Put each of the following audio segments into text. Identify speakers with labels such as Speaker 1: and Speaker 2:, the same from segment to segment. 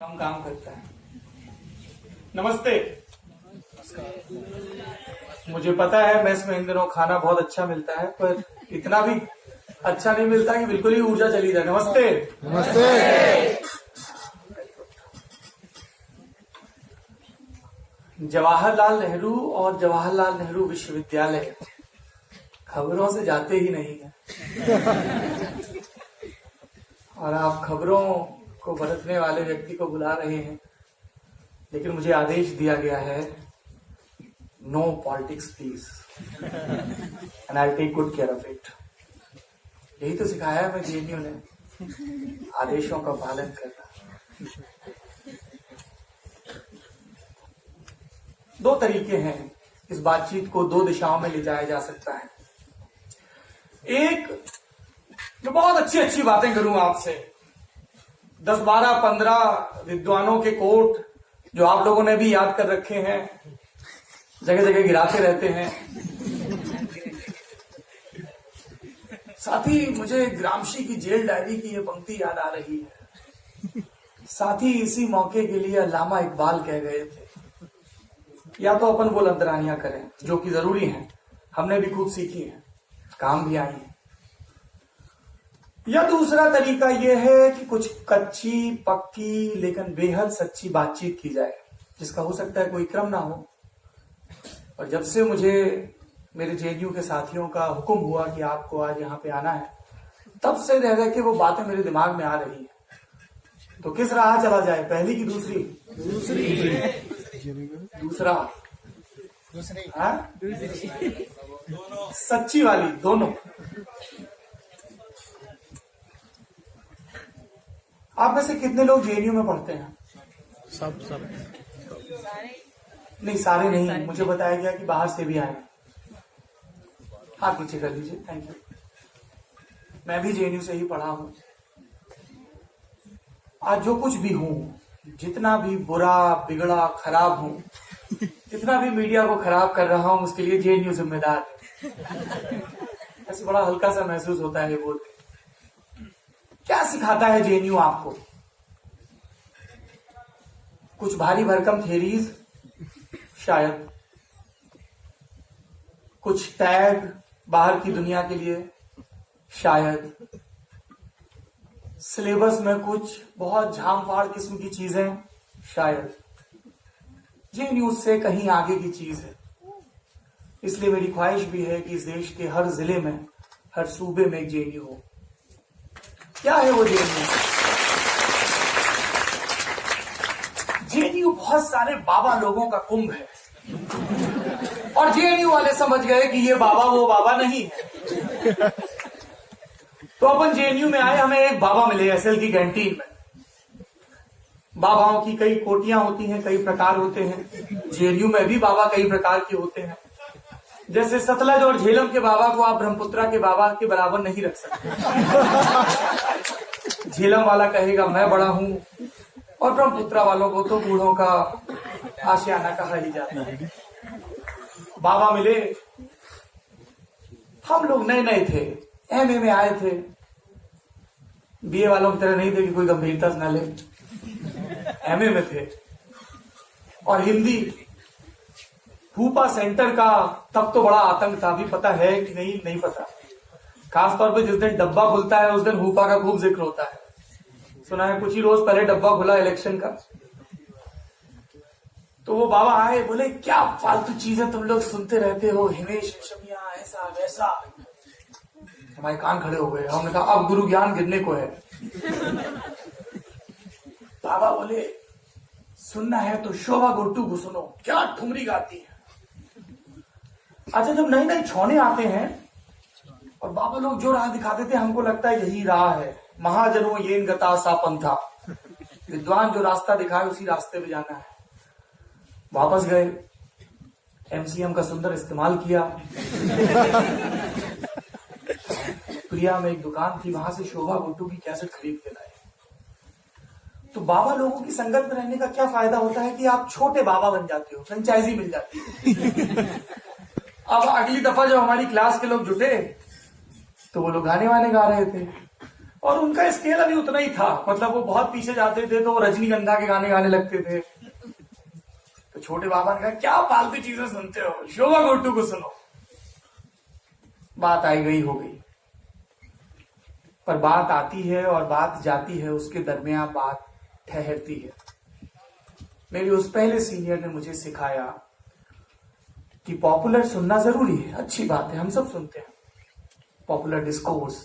Speaker 1: हम काम करता है। नमस्ते। मुझे पता है मेस में इन दिनों खाना बहुत अच्छा मिलता है, पर इतना भी अच्छा नहीं मिलता कि बिल्कुल ही ऊर्जा चली जाए। नमस्ते।
Speaker 2: नमस्ते।
Speaker 1: जवाहरलाल नेहरू और जवाहरलाल नेहरू विश्वविद्यालय खबरों से जाते ही नहीं है, और आप खबरों को बरतने वाले व्यक्ति को बुला रहे हैं, लेकिन मुझे आदेश दिया गया है no politics please, and I take good care of it. यही तो सिखाया है मैं जेएनयू ने, आदेशों का पालन करना। दो तरीके हैं, इस बातचीत को दो दिशाओं में ले जाया जा सकता है। एक, मैं बहुत अच्छी अच्छी बातें करूं आपसे, 10, 12, 15 विद्वानों के कोट जो आप लोगों ने भी याद कर रखे हैं, जगह जगह गिराते रहते हैं। साथ ही मुझे ग्रामशी की जेल डायरी की ये पंक्ति याद आ रही है। साथ ही इसी मौके के लिए अल्लामा इकबाल कह गए थे, या तो अपन बुलंदरानियां करें जो कि जरूरी है, हमने भी खूब सीखी है, काम भी आई है, या दूसरा तरीका यह है कि कुछ कच्ची पक्की लेकिन बेहद सच्ची बातचीत की जाए, जिसका हो सकता है कोई क्रम ना हो। और जब से मुझे मेरे जेएनयू के साथियों का हुक्म हुआ कि आपको आज यहाँ पे आना है, तब से रह रह के वो बातें मेरे दिमाग में आ रही है। तो किस राह चला जाए, पहली की दूसरी? दूसरा। हाँ? सच्ची वाली, दोनों। आप में से कितने लोग जेएनयू में पढ़ते हैं?
Speaker 2: सब
Speaker 1: नहीं, सारे नहीं, मुझे बताया गया कि बाहर से भी आए। हाथ नीचे कर लीजिए, थैंक यू। मैं भी जेएनयू से ही पढ़ा हूं। आज जो कुछ भी हूं, जितना भी बुरा बिगड़ा खराब हूं, जितना भी मीडिया को खराब कर रहा हूं, उसके लिए जेएनयू जिम्मेदार है। ऐसे बड़ा हल्का सा महसूस होता है ये बोल के। क्या सिखाता है जेएनयू आपको? कुछ भारी भरकम थ्योरीज शायद, कुछ टैग बाहर की दुनिया के लिए शायद, सिलेबस में कुछ बहुत झामफाड़ किस्म की चीजें शायद। जेएनयू से कहीं आगे की चीज है। इसलिए मेरी ख्वाहिश भी है कि इस देश के हर जिले में, हर सूबे में एक जेएनयू हो। क्या है वो जेएनयू? जेएनयू बहुत सारे बाबा लोगों का कुंभ है, और जेएनयू वाले समझ गए कि ये बाबा वो बाबा नहीं है। तो अपन जेएनयू में आए, हमें एक बाबा मिले एसएल की कैंटीन में। बाबाओं की कई कोटियां होती हैं, कई प्रकार होते हैं। जेएनयू में भी बाबा कई प्रकार के होते हैं। जैसे सतलज और झेलम के बाबा को आप ब्रह्मपुत्रा के बाबा के बराबर नहीं रख सकते। झेलम वाला कहेगा मैं बड़ा हूं, और ब्रह्मपुत्रा वालों को तो बूढ़ों का आशियाना कहा ही जाता है। बाबा मिले, हम लोग नए नए थे, एमए में आए थे, बीए वालों की तरह नहीं थे कि कोई गंभीरता से न ले, एमए में थे। और हिंदी हुपा सेंटर का तब तो बड़ा आतंक था, अभी पता है कि नहीं पता। खासतौर पे जिस दिन डब्बा खुलता है उस दिन हुपा का खूब जिक्र होता है। सुना है कुछ ही रोज पहले डब्बा खुला इलेक्शन का, तो वो बाबा आए, बोले क्या फालतू चीजें तुम लोग सुनते रहते हो, हिमेश रेशमिया ऐसा वैसा। हमारे कान खड़े हो गए। हमने कहा अब गुरु ज्ञान गिरने को है। बाबा बोले सुनना है तो शोभा गोटू को सुनो, क्या ठुमरी गाती है। अच्छा, जब नई नई छौने आते हैं और बाबा लोग जो राह दिखाते थे, हमको लगता है यही राह है, महाजनों येन गता सा पंथा, विद्वान जो रास्ता दिखाए उसी रास्ते पे जाना है। वापस गए, एमसीएम का सुंदर इस्तेमाल किया। प्रिया में एक दुकान थी, वहां से शोभा गोटू की कैसेट खरीद के लाए। तो बाबा लोगों की संगत में रहने का क्या फायदा होता है कि आप छोटे बाबा बन जाते हो, फ्रेंचाइजी मिल जाती है। अब अगली दफा जब हमारी क्लास के लोग जुटे तो वो लोग गाने वाने गा रहे थे, और उनका स्केल अभी उतना ही था, मतलब वो बहुत पीछे जाते थे तो वो रजनीगंधा के गाने गाने लगते थे। तो छोटे बाबा ने कहा क्या फालतू चीजें सुनते हो, शोभा गुट्टू को सुनो। बात आई गई हो गई, पर बात आती है और बात जाती है, उसके दरमियान बात ठहरती है। मेरे उस पहले सीनियर ने मुझे सिखाया कि पॉपुलर सुनना जरूरी है, अच्छी बात है, हम सब सुनते हैं पॉपुलर डिस्कोर्स,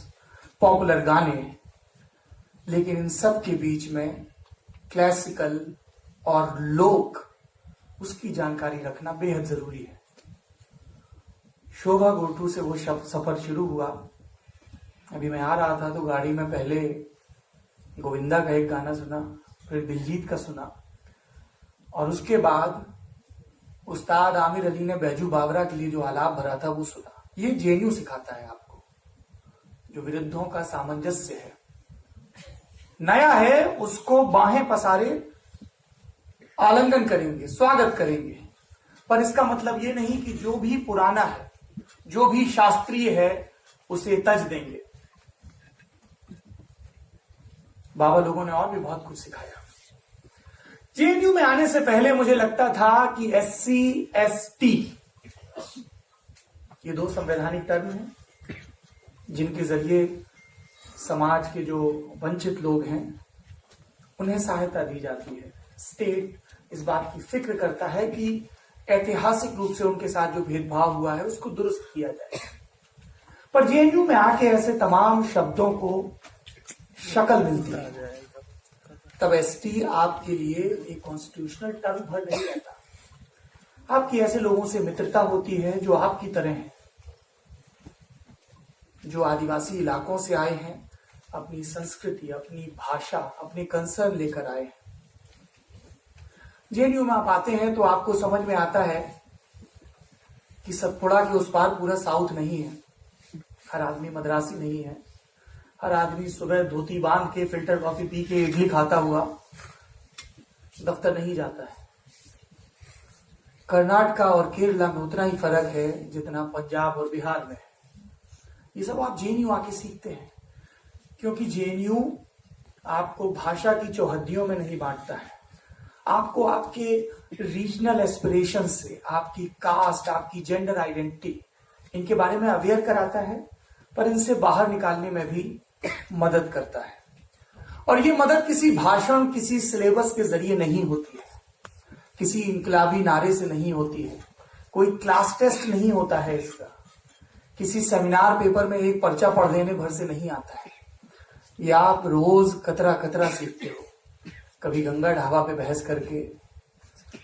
Speaker 1: पॉपुलर गाने, लेकिन इन सब के बीच में क्लासिकल और लोक उसकी जानकारी रखना बेहद जरूरी है। शोभा गुट्टू से वो सफर शुरू हुआ। अभी मैं आ रहा था तो गाड़ी में पहले गोविंदा का एक गाना सुना, फिर दिलजीत का सुना, और उसके बाद उस्ताद आमिर अली ने बैजू बावरा के लिए जो आलाप भरा था वो सुना। ये जेएनयू सिखाता है आपको, जो विरुद्धों का सामंजस्य है, नया है उसको बाहें पसारे आलिंगन करेंगे, स्वागत करेंगे। पर इसका मतलब ये नहीं कि जो भी पुराना है, जो भी शास्त्रीय है, उसे तज देंगे। बाबा लोगों ने और भी बहुत कुछ सिखाया। जेएनयू में आने से पहले मुझे लगता था कि SC ST ये दो संवैधानिक टर्म हैं जिनके जरिए समाज के जो वंचित लोग हैं उन्हें सहायता दी जाती है। स्टेट इस बात की फिक्र करता है कि ऐतिहासिक रूप से उनके साथ जो भेदभाव हुआ है उसको दुरुस्त किया जाए। पर जेएनयू में आके ऐसे तमाम शब्दों को शक्ल मिलती है, तब ST आपके लिए एक कॉन्स्टिट्यूशनल टर्म भर नहीं रहता। आपकी ऐसे लोगों से मित्रता होती है जो आपकी तरह हैं, जो आदिवासी इलाकों से आए हैं, अपनी संस्कृति, अपनी भाषा, अपने कंसर्न लेकर आए हैं। जेएनयू में आप आते हैं तो आपको समझ में आता है कि सतपुड़ा के उस पार पूरा साउथ नहीं है। हर आदमी मद्रासी नहीं है, हर आदमी सुबह धोती बांध के फिल्टर कॉफी पी के इडली खाता हुआ दफ्तर नहीं जाता है। कर्नाटका और केरला में उतना ही फर्क है जितना पंजाब और बिहार में है। ये सब आप जेएनयू आके सीखते हैं, क्योंकि जेएनयू आपको भाषा की चौहद्दियों में नहीं बांटता है, आपको आपके रीजनल एस्पिरेशन से, आपकी कास्ट, आपकी जेंडर आइडेंटिटी, इनके बारे में अवेयर कराता है, पर इनसे बाहर निकालने में भी मदद करता है। और ये मदद किसी भाषण, किसी सिलेबस के जरिए नहीं होती है, किसी इनकलाबी नारे से नहीं होती है, कोई क्लास टेस्ट नहीं होता है इसका, किसी सेमिनार पेपर में एक पर्चा पढ़ देने भर से नहीं आता है। ये आप रोज कतरा कतरा सीखते हो, कभी गंगा ढाबा पे बहस करके,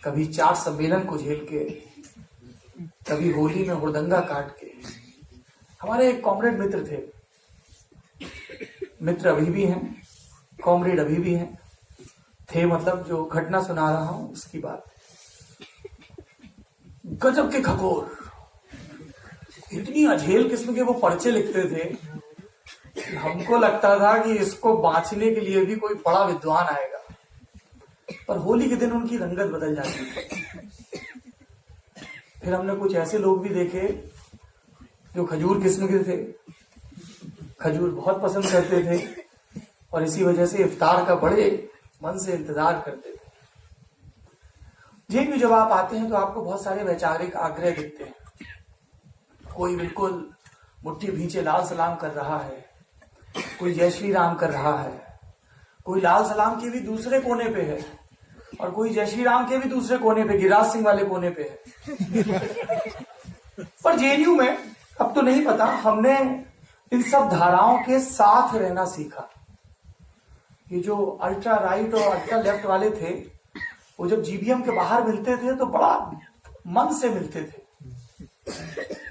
Speaker 1: कभी चाट सम्मेलन को झेल के, कभी होली में हुड़दंगा काट के। हमारे एक कॉमरेड मित्र थे, मित्र अभी भी हैं, कॉमरेड अभी भी हैं, थे मतलब जो घटना सुना रहा हूं उसकी बात। गजब के खगोर, इतनी अझेल किस्म के वो पर्चे लिखते थे, हमको लगता था कि इसको बांचने के लिए भी कोई बड़ा विद्वान आएगा। पर होली के दिन उनकी रंगत बदल जाती है। फिर हमने कुछ ऐसे लोग भी देखे जो खजूर किस्म के थे, खजूर बहुत पसंद करते थे और इसी वजह से इफ्तार का बड़े मन से इंतजार करते थे। जेएनयू जब आप आते हैं तो आपको बहुत सारे वैचारिक आग्रह दिखते हैं। कोई बिल्कुल मुट्ठी भींचे लाल सलाम कर रहा है, कोई जय श्री राम कर रहा है, कोई लाल सलाम के भी दूसरे कोने पे है और कोई जय श्री राम के भी दूसरे कोने पे, गिरिराज सिंह वाले कोने पे है। पर जेएनयू में अब तो नहीं पता, हमने इन सब धाराओं के साथ रहना सीखा। ये जो अल्ट्रा राइट और अल्ट्रा लेफ्ट वाले थे, वो जब जीबीएम के बाहर मिलते थे तो बड़ा मन से मिलते थे।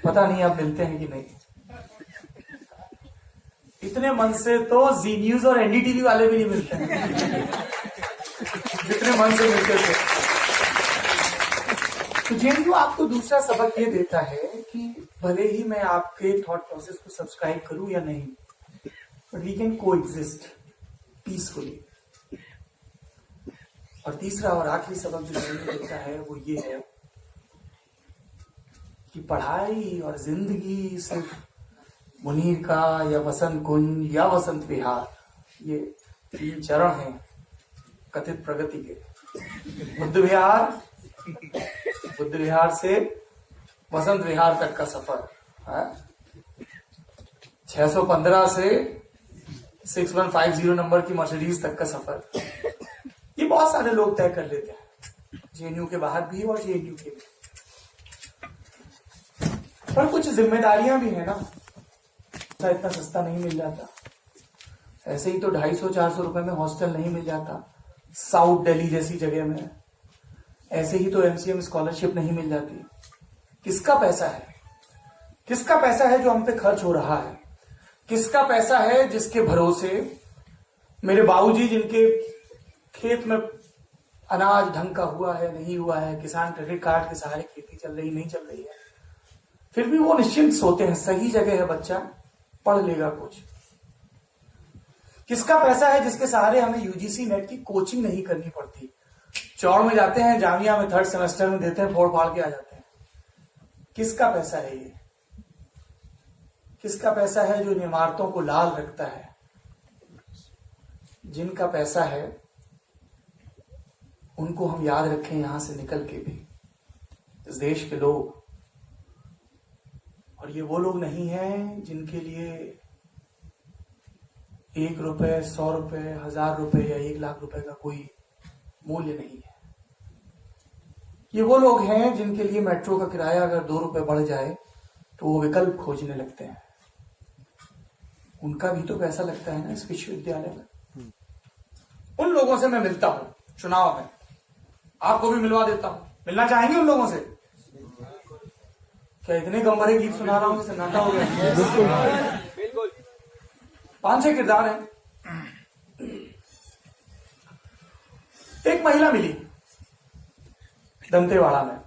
Speaker 1: पता नहीं अब मिलते हैं कि नहीं। इतने मन से तो जी न्यूज और एनडीटीवी वाले भी नहीं मिलते हैं जितने मन से मिलते थे। तो जेएनयू आपको दूसरा सबक ये देता है कि भले ही मैं आपके थॉट प्रोसेस को सब्सक्राइब करूं या नहीं, बट वी कैन को एग्जिस्ट पीसफुली। और तीसरा और आखिरी सबक जो जेएनयू देता है वो ये है कि पढ़ाई और जिंदगी सिर्फ मुनीर का या वसंत कुंज या वसंत विहार ये 3 चरण हैं कथित प्रगति के। बुद्ध विहार से वसंत विहार तक का सफर है। 615 से 6150 नंबर की मर्सिडीज तक का सफर, ये बहुत सारे लोग तय कर लेते हैं, जेएनयू के बाहर भी और जेएनयू के भी। पर कुछ जिम्मेदारियां भी है ना, इतना सस्ता नहीं मिल जाता। ऐसे ही तो 250-400 रुपए में हॉस्टल नहीं मिल जाता साउथ दिल्ली जैसी जगह में। ऐसे ही तो एमसीएम स्कॉलरशिप नहीं मिल जाती। किसका पैसा है? किसका पैसा है जो हम पे खर्च हो रहा है? किसका पैसा है जिसके भरोसे मेरे बाबूजी, जिनके खेत में अनाज ढंग का हुआ है नहीं हुआ है, किसान क्रेडिट कार्ड के सहारे खेती चल रही नहीं चल रही है, फिर भी वो निश्चिंत सोते हैं, सही जगह है बच्चा, पढ़ लेगा कुछ। किसका पैसा है जिसके सहारे हमें यूजीसी नेट की कोचिंग नहीं करनी पड़ती? चौड़ में जाते हैं, जामिया में 3rd सेमेस्टर में देते हैं, फोड़ फाड़ के आ जाते हैं। किसका पैसा है ये? किसका पैसा है जो इन इमारतों को लाल रखता है? जिनका पैसा है उनको हम याद रखें यहां से निकल के भी, इस देश के लोग। और ये वो लोग नहीं हैं जिनके लिए 1 रुपए, 100 रुपए, 1000 रुपए या 1 लाख रुपए का कोई मूल्य नहीं है। ये वो लोग हैं जिनके लिए मेट्रो का किराया अगर 2 रुपए बढ़ जाए तो वो विकल्प खोजने लगते हैं। उनका भी तो पैसा लगता है ना इस विश्वविद्यालय में। उन लोगों से मैं मिलता हूं चुनाव में, आपको भी मिलवा देता हूं। मिलना चाहेंगे उन लोगों से? क्या इतने गंभीर गीत सुना रहा हूं कि सन्नाटा हो गया? 5-6 किरदार हैं। एक महिला मिली दंतेवाड़ा में,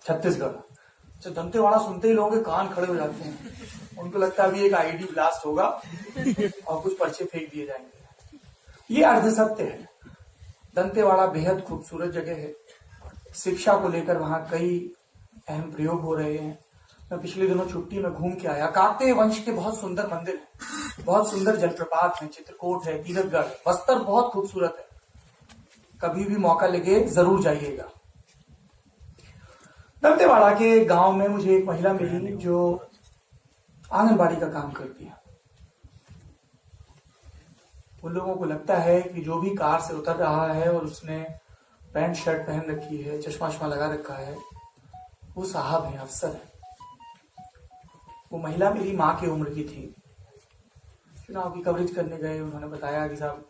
Speaker 1: छत्तीसगढ़। अच्छा, दंतेवाड़ा सुनते ही लोगों के कान खड़े हो जाते हैं। उनको लगता है अभी एक आईडी ब्लास्ट होगा और कुछ पर्चे फेंक दिए जाएंगे। ये अर्ध सत्य है। दंतेवाड़ा बेहद खूबसूरत जगह है। शिक्षा को लेकर वहां कई अहम प्रयोग हो रहे हैं। मैं पिछले दिनों छुट्टी में घूम के आया। काकतीय वंश के बहुत सुंदर मंदिर है, बहुत सुंदर जलप्रपात है, चित्रकूट है, तीरथगढ़, बस्तर बहुत खूबसूरत है। कभी भी मौका लगे जरूर जाइएगा। दंतेवाड़ा के गांव में मुझे एक महिला मिली जो आंगनबाड़ी का काम करती है। उन लोगों को लगता है कि जो भी कार से उतर रहा है और उसने पैंट शर्ट पहन रखी है, चश्मा शमा लगा रखा है, वो साहब है, अफसर है। वो महिला मेरी माँ की उम्र की थी। चुनाव की कवरेज करने गए, उन्होंने बताया कि साहब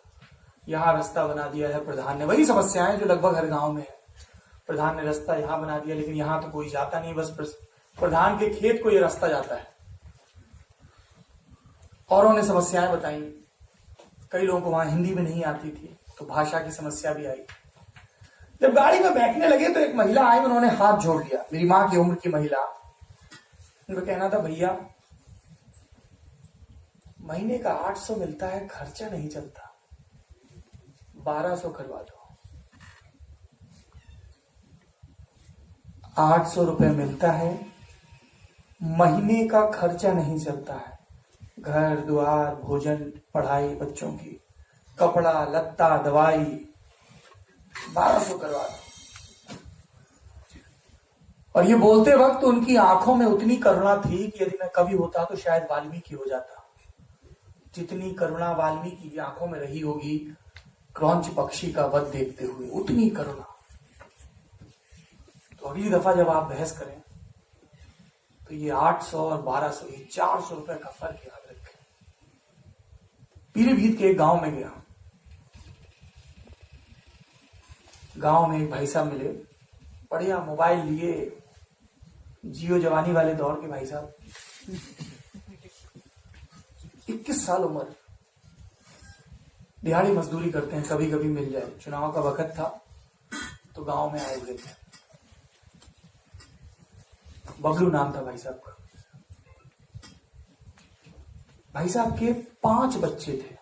Speaker 1: यहाँ रास्ता बना दिया है प्रधान ने। वही समस्याएं जो लगभग हर गांव में है। प्रधान ने रास्ता यहाँ बना दिया, लेकिन यहाँ तो कोई जाता नहीं, बस प्रधान के खेत को ये रास्ता जाता है। औरों ने समस्याएं बताई। कई लोगों को वहां हिंदी में नहीं आती थी, तो भाषा की समस्या भी आई। जब गाड़ी में बैठने लगे तो एक महिला आई, उन्होंने हाथ जोड़ लिया, मेरी माँ की उम्र की महिला। उनका कहना था, भैया महीने का 800 मिलता है, खर्चा नहीं चलता, 1200 करवा दो। 800 रुपए मिलता है, महीने का खर्चा नहीं चलता है। घर द्वार, भोजन, पढ़ाई, बच्चों की कपड़ा लत्ता, दवाई, 1200 करवा दो। और ये बोलते वक्त उनकी आंखों में उतनी करुणा थी कि यदि मैं कवि होता तो शायद वाल्मीकि हो जाता। जितनी करुणा वाल्मीकि की आंखों में रही होगी क्रौंच पक्षी का वध देखते हुए, उतनी करुणा। तो अगली दफा जब आप बहस करें तो ये 800 और 1200, ये 400 रुपए का फर्क याद रखें। पीलीभीत के एक गांव में गया। गांव में एक भाई साहब मिले, बढ़िया मोबाइल लिए, जियो जवानी वाले दौर के भाई साहब, 21 साल उम्र, दिहाड़ी मजदूरी करते हैं, कभी कभी मिल जाए। चुनाव का वक्त था तो गांव में आए हुए थे। बबलू नाम था भाई साहब का। भाई साहब के 5 बच्चे थे।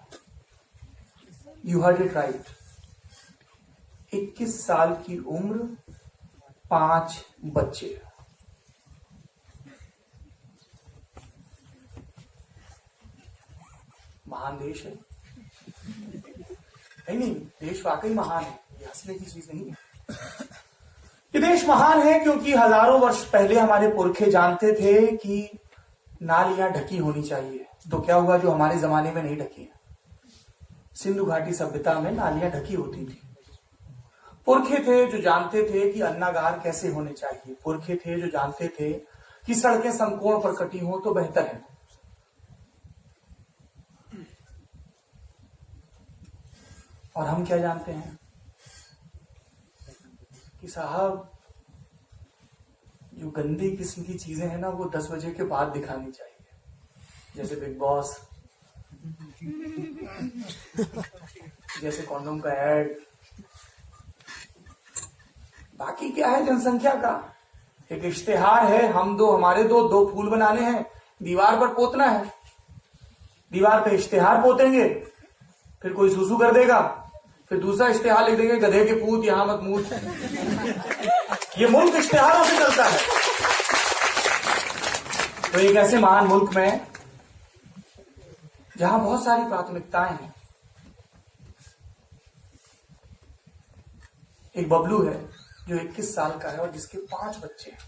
Speaker 1: यू हर्ड इट राइट, 21 साल की उम्र, 5 बच्चे। महान देश है। नहीं, देश वाकई महान है, ये हंसने की चीज नहीं है। ये देश महान है क्योंकि हजारों वर्ष पहले हमारे पुरखे जानते थे कि नालियां ढकी होनी चाहिए। तो क्या हुआ, जो हमारे जमाने में नहीं ढकी है। सिंधु घाटी सभ्यता में नालियां ढकी होती थी। पुरखे थे जो जानते थे कि अन्नागार कैसे होने चाहिए। पुरखे थे जो जानते थे कि सड़कें समकोण पर कटी हो तो बेहतर है। और हम क्या जानते हैं कि साहब जो गंदी किस्म की चीजें हैं ना, वो 10 बजे के बाद दिखानी चाहिए, जैसे बिग बॉस, जैसे कॉन्डोम का ऐड। बाकी क्या है जनसंख्या का एक इश्तेहार है, हमारे दो फूल बनाने हैं, दीवार पर पोतना है। दीवार पे इश्तेहार पोतेंगे, फिर कोई सुसु कर देगा, फिर दूसरा इश्तेहार लिख देंगे, गधे के पूत यहां मत मूत। ये मुल्क इश्तेहारों से चलता है। तो एक ऐसे महान मुल्क में जहां बहुत सारी प्राथमिकताएं हैं, एक बबलू है जो 21 साल का है और जिसके 5 बच्चे हैं।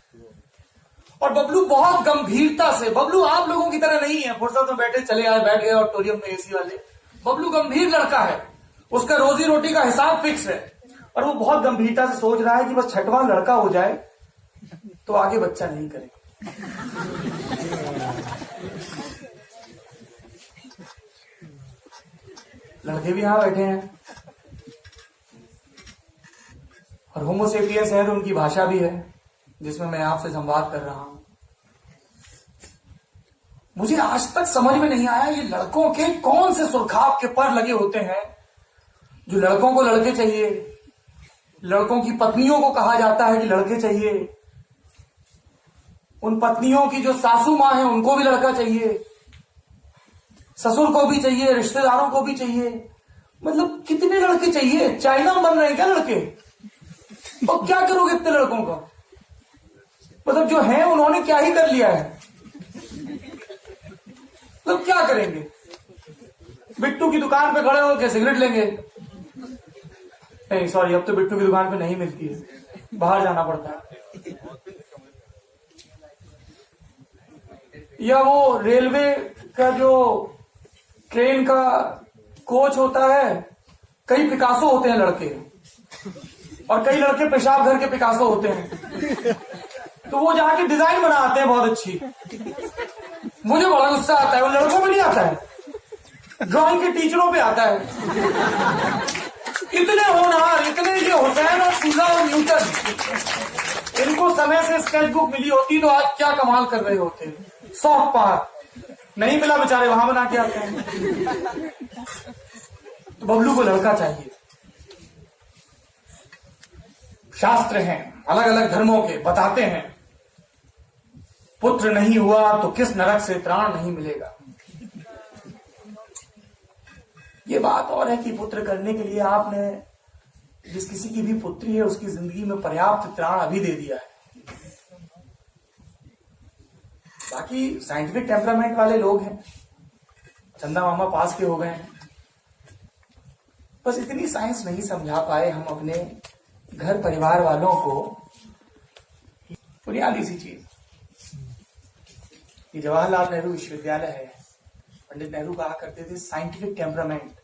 Speaker 1: और बबलू बहुत गंभीरता से, बबलू आप लोगों की तरह नहीं है फुर्सत में बैठे चले आए बैठ गए ऑडिटोरियम में एसी वाले। बबलू गंभीर लड़का है, उसका रोजी रोटी का हिसाब फिक्स है और वो बहुत गंभीरता से सोच रहा है कि बस 6वां लड़का हो जाए तो आगे बच्चा नहीं करेगा। लड़के भी यहां बैठे हैं और होमोसेपियंस है तो उनकी भाषा भी है जिसमें मैं आपसे संवाद कर रहा हूं। मुझे आज तक समझ में नहीं आया ये लड़कों के कौन से सुरखाब के पर लगे होते हैं जो लड़कों को लड़के चाहिए, लड़कों की पत्नियों को कहा जाता है कि लड़के चाहिए, उन पत्नियों की जो सासू मां है उनको भी लड़का चाहिए, ससुर को भी चाहिए, रिश्तेदारों को भी चाहिए। मतलब कितने लड़के चाहिए? चाइना में बन रहे हैं क्या लड़के? और क्या करोगे इतने लड़कों का? मतलब जो है उन्होंने क्या ही कर लिया है, मतलब क्या करेंगे? बिट्टू की दुकान पे खड़े होकर सिगरेट लेंगे। नहीं सॉरी, अब तो बिट्टू की दुकान पे नहीं मिलती है, बाहर जाना पड़ता है। या वो रेलवे का जो ट्रेन का कोच होता है, कई पिकासो होते हैं लड़के और कई लड़के पेशाब घर के पिकासो होते हैं, तो वो जाके डिजाइन बनाते हैं बहुत अच्छी। मुझे बड़ा गुस्सा आता है, वो लड़कों पे नहीं आता है, ड्राइंग के टीचरों पे आता है। इतने होनहार, इतने ये हुसैन और सूजा और न्यूटन, इनको समय से स्केच बुक मिली होती तो आज क्या कमाल कर रहे होते। सॉफ्ट पार नहीं मिला, बेचारे वहां बना के आते हैं। तो बबलू को लड़का चाहिए। शास्त्र हैं अलग अलग धर्मों के, बताते हैं पुत्र नहीं हुआ तो किस नरक से त्राण नहीं मिलेगा। ये बात और है कि पुत्र करने के लिए आपने जिस किसी की भी पुत्री है उसकी जिंदगी में पर्याप्त त्राण अभी दे दिया है। बाकी साइंटिफिक टेम्परामेंट वाले लोग हैं, चंदा मामा पास के हो गए हैं, बस इतनी साइंस नहीं समझा पाए हम अपने घर परिवार वालों को। बुनियादी सी चीज, ये जवाहरलाल नेहरू विश्वविद्यालय है, पंडित नेहरू कहा करते थे साइंटिफिक टेम्परामेंट।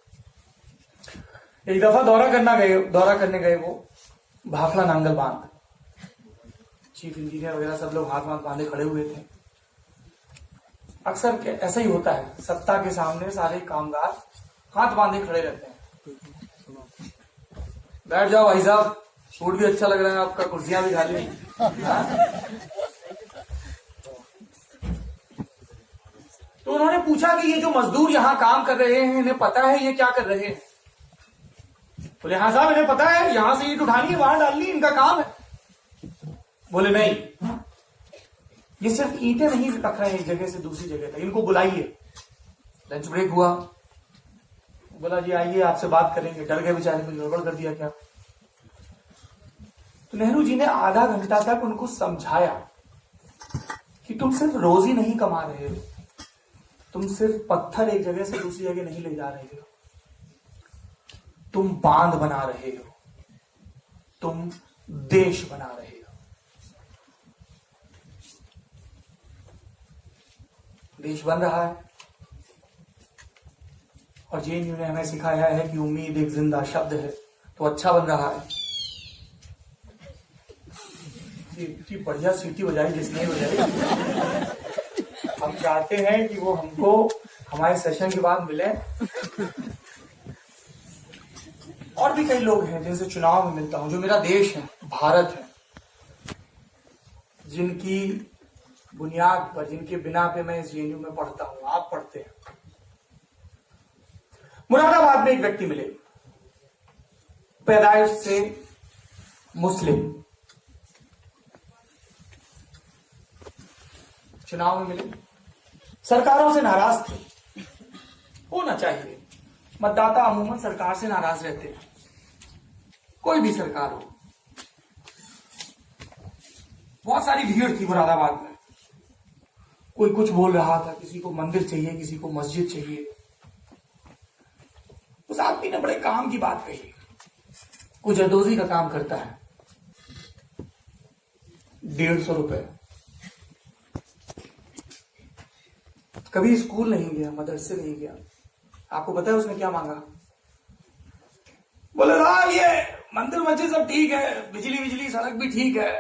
Speaker 1: एक दफा दौरा करने गए वो भाखड़ा नांगल बांध, चीफ इंजीनियर वगैरह सब लोग हाथ बांधे खड़े हुए थे। अक्सर ऐसा ही होता है, सत्ता के सामने सारे कामगार हाथ बांधे खड़े रहते हैं। बैठ जाओ भाई साहब, सूट भी अच्छा लग रहा है आपका, कुर्सियां भी खाली। तो उन्होंने पूछा कि ये जो मजदूर यहां काम कर रहे हैं इन्हें पता है ये क्या कर रहे हैं? बोले हाँ साहब इन्हें पता है, यहां से ईंट उठानी है वहां डालनी, इनका काम है। बोले नहीं, ये सिर्फ ईंटें नहीं रख रहे हैं एक जगह से दूसरी जगह तक, इनको बुलाइए। लंच ब्रेक हुआ, बोला जी आइए आपसे बात करेंगे। डर गए बेचारे, कुछ गड़बड़ कर दिया क्या? तो नेहरू जी ने आधा घंटा तक उनको समझाया कि तुम सिर्फ रोजी नहीं कमा रहे हो, तुम सिर्फ पत्थर एक जगह से दूसरी जगह नहीं ले जा रहे हो, तुम बांध बना रहे हो, तुम देश बना रहे हो। देश बन रहा है और जेएनयू ने हमें सिखाया है कि उम्मीद एक जिंदा शब्द है, तो अच्छा बन रहा है। इतनी बढ़िया सीटी बजाई जिसने बजाई। हम चाहते हैं कि वो हमको हमारे सेशन के बाद मिले। और भी कई लोग हैं जिनसे चुनाव में मिलता हूं, जो मेरा देश है, भारत है, जिनकी बुनियाद पर, जिनके बिना पे मैं इस जेएनयू में पढ़ता हूं, आप पढ़ते हैं। मुरादाबाद में एक व्यक्ति मिले, पैदाइश से मुस्लिम, चुनाव में मिले, सरकारों से नाराज थे। होना चाहिए, मतदाता अमूमन सरकार से नाराज रहते हैं, कोई भी सरकार हो। बहुत सारी भीड़ थी मुरादाबाद में, कोई कुछ बोल रहा था, किसी को मंदिर चाहिए, किसी को मस्जिद चाहिए। उस आदमी ने बड़े काम की बात कही, कुछ जरदोजी का काम करता है, 150 रुपए। कभी स्कूल नहीं गया, मदरसे नहीं गया। आपको पता है उसने क्या मांगा? बोले साहब ये मंदिर मस्जिद सब ठीक है, बिजली सड़क भी ठीक है,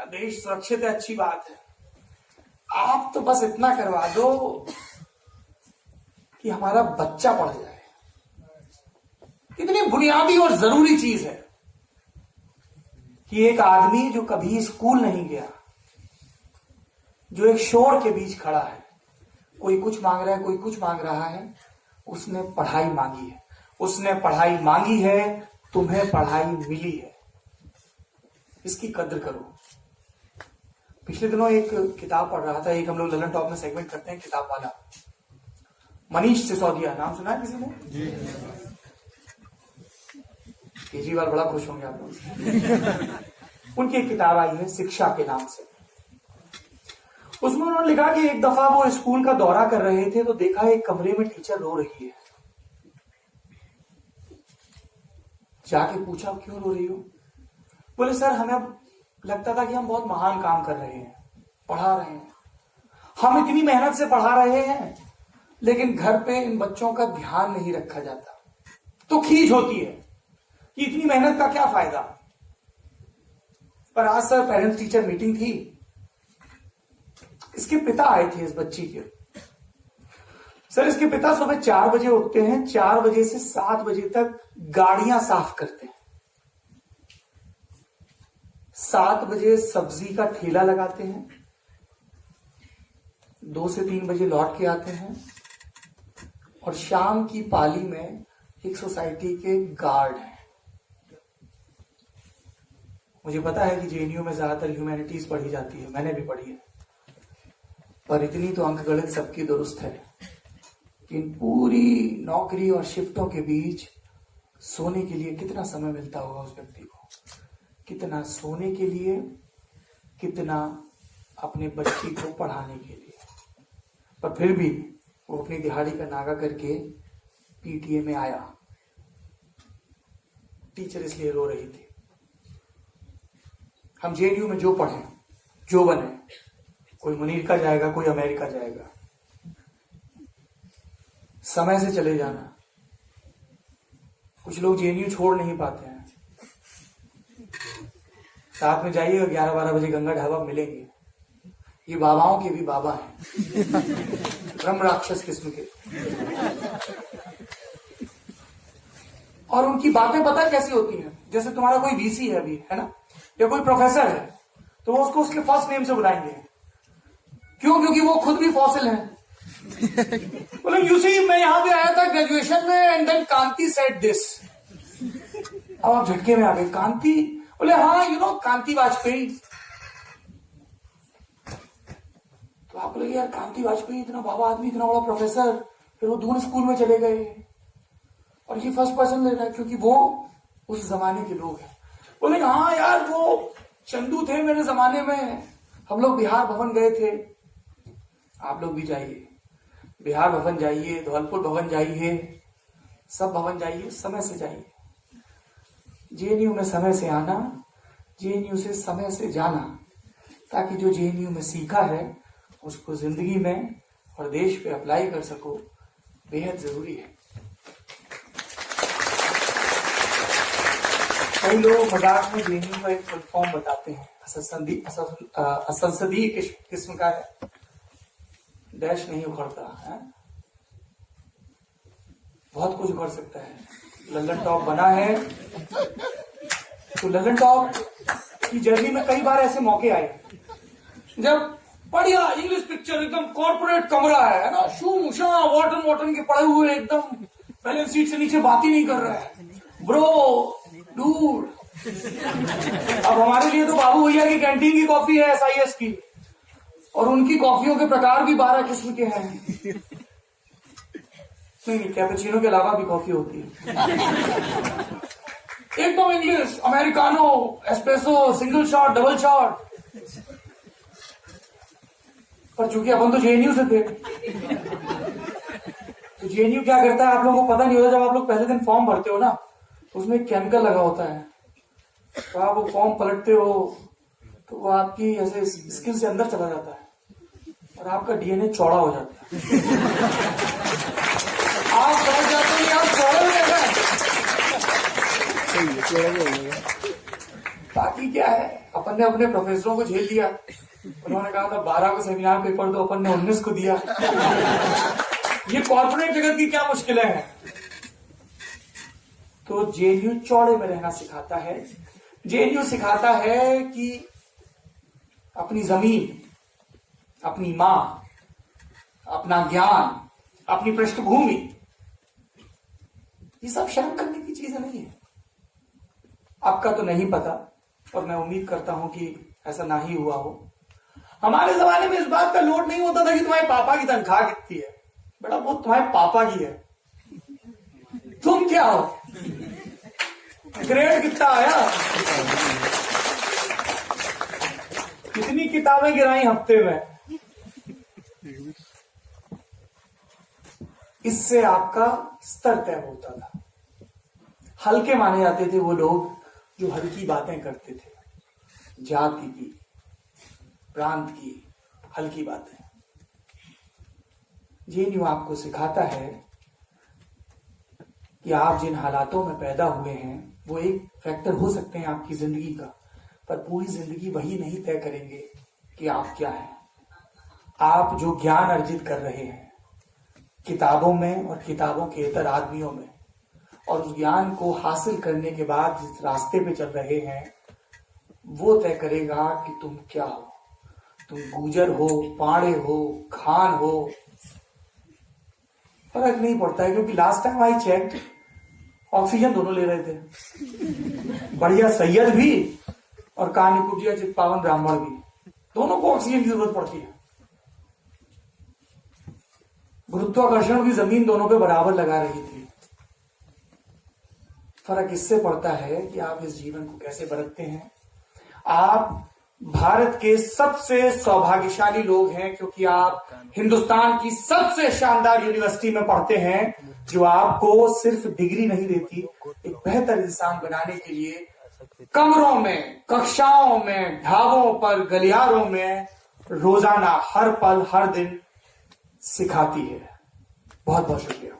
Speaker 1: देश सुरक्षित है, अच्छी बात है, आप तो बस इतना करवा दो कि हमारा बच्चा पढ़ जाए। कितनी बुनियादी और जरूरी चीज है कि एक आदमी जो कभी स्कूल नहीं गया, जो एक शोर के बीच खड़ा है, कोई कुछ मांग रहा है, कोई कुछ मांग रहा है, उसने पढ़ाई मांगी है, उसने पढ़ाई मांगी है, तुम्हें पढ़ाई मिली है, इसकी कद्र करो। पिछले दिनों एक किताब पढ़ रहा था, एक हम लोग ललन टॉप में सेगमेंट करते हैं किताब वाला, मनीष सिसोदिया, नाम सुना है किसी ने? जी। केजरीवाल बड़ा खुश होंगे आप लोग। उनकी एक किताब आई है शिक्षा के नाम से। उसमें उन्होंने लिखा कि एक दफा वो स्कूल का दौरा कर रहे थे तो देखा एक कमरे में टीचर रो रही है। जाके पूछा क्यों रो रही हो? बोले सर हमें लगता था कि हम बहुत महान काम कर रहे हैं, पढ़ा रहे हैं, हम इतनी मेहनत से पढ़ा रहे हैं, लेकिन घर पे इन बच्चों का ध्यान नहीं रखा जाता, तो खीज होती है कि इतनी मेहनत का क्या फायदा। पर आज सर पेरेंट्स टीचर मीटिंग थी, इसके पिता आए थे इस बच्ची के। सर इसके पिता सुबह 4 बजे उठते हैं, 4 बजे से 7 बजे तक गाड़ियां साफ करते हैं, 7 बजे सब्जी का ठेला लगाते हैं, 2 से 3 बजे लौट के आते हैं, और शाम की पाली में एक सोसाइटी के गार्ड हैं। मुझे पता है कि जेएनयू में ज्यादातर ह्यूमैनिटीज पढ़ी जाती है, मैंने भी पढ़ी है, पर इतनी तो अंकगणित सबकी दुरुस्त है कि इन पूरी नौकरी और शिफ्टों के बीच सोने के लिए कितना समय मिलता होगा उस व्यक्ति को, कितना सोने के लिए, कितना अपने बच्ची को पढ़ाने के लिए। पर फिर भी वो अपनी दिहाड़ी का नागा करके पीटीए में आया। टीचर इसलिए रो रही थी। हम जेएनयू में जो पढ़े, जो बने, कोई मुनीर का जाएगा, कोई अमेरिका जाएगा, समय से चले जाना। कुछ लोग जेएनयू छोड़ नहीं पाते हैं, साथ में जाइएगा, 11-12 बजे गंगा ढाबा मिलेंगे। ये बाबाओं के भी बाबा हैं, ब्रह्म राक्षस किस्म के। और उनकी बातें पता कैसी होती हैं? जैसे तुम्हारा कोई वीसी है अभी, है ना, या कोई प्रोफेसर है, तो वो उसको उसके फर्स्ट नेम से बुलाएंगे। क्यों? क्योंकि वो खुद भी फॉसिल है। बोले यू सी, मैं यहां पे आया था ग्रेजुएशन में, and then Kanti said this. अब आप झटके में आ गए, कांति? बोले हाँ, यू नो कांति वाजपेयी। तो आप बोले यार कांति वाजपेयी इतना बाबा आदमी, इतना बड़ा प्रोफेसर, फिर वो दून स्कूल में चले गए, और ये फर्स्ट पर्सन ले रहा है क्योंकि वो उस जमाने के लोग हैं। बोले हाँ यार, वो चंदू थे मेरे जमाने में, हम लोग बिहार भवन गए थे। आप लोग भी जाइए, बिहार भवन जाइए, धौलपुर भवन जाइए, सब भवन जाइए, समय से जाइए। जेएनयू में समय से आना, जेएनयू से समय से जाना, ताकि जो जेएनयू में सीखा है उसको जिंदगी में और देश पे अप्लाई कर सको, बेहद जरूरी है। कई लोग मजाक में जेएनयू का एक फुल फॉर्म बताते हैं, असंसदीय किस्म का है, डैश नहीं उखड़ता है, बहुत कुछ उखड़ सकता है। लल्लन टॉप बना है, तो लल्लन टॉप की जर्नी में कई बार ऐसे मौके आए जब बढ़िया इंग्लिश पिक्चर, एकदम कॉर्पोरेट कमरा है ना, शू शा वॉटन के पड़े हुए, एकदम पहले सीट से नीचे बात ही नहीं कर रहा है, ब्रो डूड। अब हमारे लिए तो बाबू भैया की कैंटीन की कॉफी है SIS की, और उनकी कॉफियों के प्रकार भी 12 किस्म के हैं। नहीं, कैपेचिनो के अलावा भी कॉफी होती है। एकदम English, americano, espresso, single shot, double shot. पर चूंकि अपन तो जेएनयू से थे, तो जेएनयू क्या करता है आप लोगों को पता नहीं होता। जब आप लोग पहले दिन फॉर्म भरते हो ना, तो उसमें एक केमिकल लगा होता है, तो आप वो फॉर्म पलटते हो तो वो आपकी ऐसे स्किन से अंदर चला जाता है और आपका डीएनए चौड़ा हो जाता है। आप समझ जाते हो आप चौड़े हो जाते हैं। बाकी क्या है, अपन ने अपने प्रोफेसरों को झेल लिया, उन्होंने कहा था 12 को सेमिनार पेपर, तो अपन ने 19 को दिया। ये कॉर्पोरेट जगत की क्या मुश्किलें हैं। तो जेएनयू चौड़े में रहना सिखाता है। जेएनयू सिखाता है कि अपनी जमीन, अपनी मां, अपना ज्ञान, अपनी पृष्ठभूमि, ये सब शर्म करने की चीजें नहीं है। आपका तो नहीं पता, और मैं उम्मीद करता हूं कि ऐसा ना ही हुआ हो। हमारे जमाने में इस बात का लोड नहीं होता था कि तुम्हारे पापा की तनख्वाह कितनी है, बेटा वो तुम्हारे पापा की है, तुम क्या हो, ग्रेड कितना आया, कितनी किताबें गिराई हफ्ते में। इससे आपका स्तर तय होता था। हल्के माने जाते थे वो लोग जो हल्की बातें करते थे, जाति की, प्रांत की हल्की बातें। जेएनयू आपको सिखाता है कि आप जिन हालातों में पैदा हुए हैं वो एक फैक्टर हो सकते हैं आपकी जिंदगी का, पर पूरी जिंदगी वही नहीं तय करेंगे कि आप क्या हैं। आप जो ज्ञान अर्जित कर रहे हैं किताबों में और किताबों के इतर आदमियों में, और उस ज्ञान को हासिल करने के बाद जिस रास्ते पे चल रहे हैं, वो तय करेगा कि तुम क्या हो। तुम गुजर हो, पाड़े हो, खान हो, फर्क नहीं पड़ता है। क्योंकि last time I check, oxygen दोनों ले रहे थे, बढ़िया सैयद भी और कानिकुटिया चित्पावन ब्राह्मण भी, दोनों को ऑक्सीजन की जरूरत पड़ती है। गुरुत्वाकर्षण भी जमीन दोनों पे बराबर लगा रही थी। फर्क इससे पड़ता है कि आप इस जीवन को कैसे बरतते हैं। आप भारत के सबसे सौभाग्यशाली लोग हैं, क्योंकि आप हिंदुस्तान की सबसे शानदार यूनिवर्सिटी में पढ़ते हैं, जो आपको सिर्फ डिग्री नहीं देती, एक बेहतर इंसान बनाने के लिए कमरों में, कक्षाओं में, ढाबों पर, गलियारों में रोजाना, हर पल, हर दिन सिखाती है। बहुत बहुत शुक्रिया।